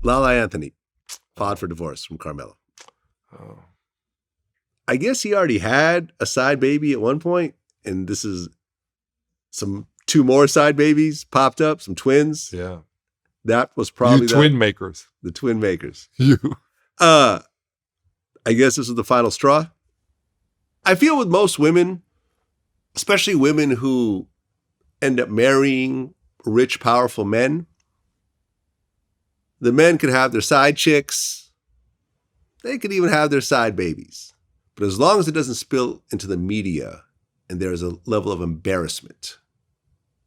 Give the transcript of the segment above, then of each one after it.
Lala Anthony filed for divorce from Carmelo. Oh. I guess he already had a side baby at one point, and this is two more side babies popped up, some twins. Yeah. That was probably twin makers. The twin makers. You. I guess this is the final straw. I feel with most women, especially women who end up marrying rich, powerful men, the men could have their side chicks. They could even have their side babies. But as long as it doesn't spill into the media and there's a level of embarrassment,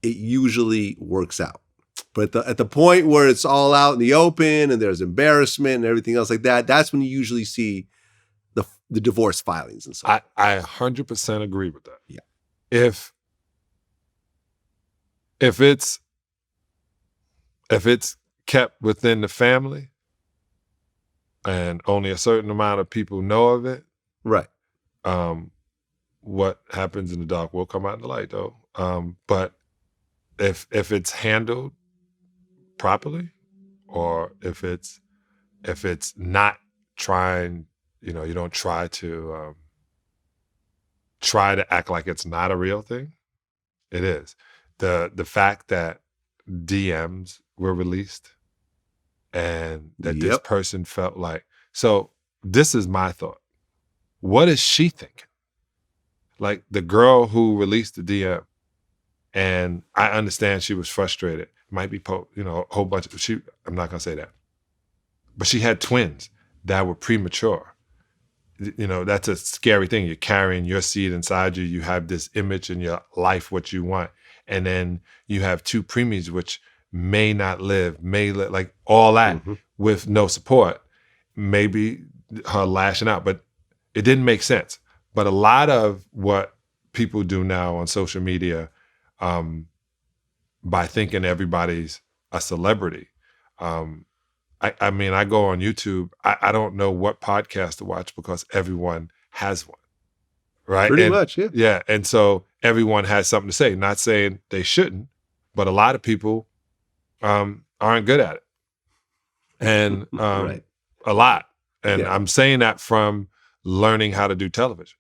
it usually works out. But at the point where it's all out in the open and there's embarrassment and everything else like that, that's when you usually see the divorce filings and so on. I 100% agree with that. Yeah. If it's kept within the family and only a certain amount of people know of it, right. What happens in the dark will come out in the light, though. But if it's handled properly, or if it's not trying, you don't try to act like it's not a real thing. It is. The fact that DMs were released and that this person felt like, so this is my thought. What is she thinking? Like the girl who released the DM, and I understand she was frustrated. Might be, a whole bunch of, I'm not going to say that. But she had twins that were premature. That's a scary thing. You're carrying your seed inside you. You have this image in your life, what you want. And then you have two preemies, which may not live, like all that with no support. Maybe her lashing out, but it didn't make sense. But a lot of what people do now on social media, by thinking everybody's a celebrity. I mean, I go on YouTube. I don't know what podcast to watch because everyone has one, right? Pretty much, yeah. Yeah, and so everyone has something to say. Not saying they shouldn't, but a lot of people aren't good at it. And right. A lot. And I'm saying that from learning how to do television.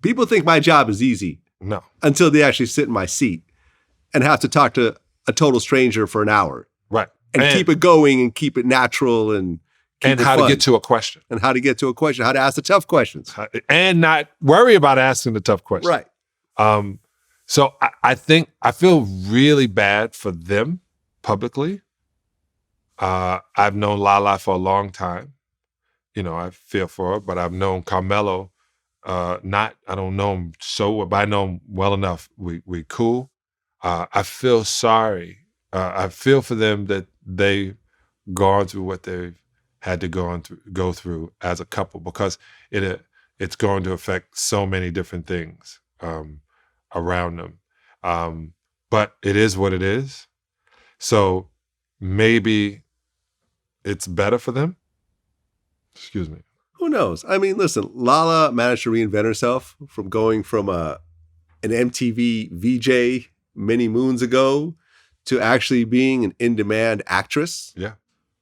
People think my job is easy. No. Until they actually sit in my seat and have to talk to a total stranger for an hour. Right. And keep it going and keep it natural and how to get to a question. And how to get to a question, how to ask the tough questions. And not worry about asking the tough questions. Right. So I think I feel really bad for them publicly. I've known Lala for a long time. I feel for her, but I've known Carmelo. I don't know him so well, but I know him well enough. We cool. I feel sorry. I feel for them that they've gone through what they've had to go through as a couple, because it's going to affect so many different things around them. But it is what it is. So maybe it's better for them. Excuse me. Who knows? I mean, listen, Lala managed to reinvent herself from going from an MTV VJ many moons ago to actually being an in-demand actress. Yeah.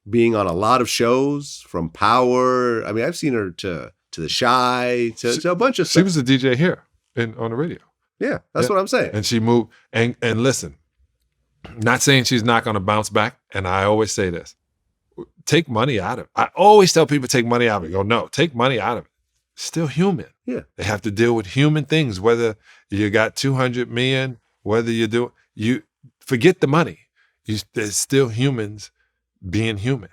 Being on a lot of shows, from Power. I mean, I've seen her to The Shy, to a bunch of stuff. She was a DJ here on the radio. Yeah, that's what I'm saying. And she moved. And listen, not saying she's not going to bounce back. And I always say this. Take money out of it. I always tell people take money out of it. Go, no, take money out of it. Still human. Yeah. They have to deal with human things, whether you got 200 million, whether you forget the money. There's still humans being human.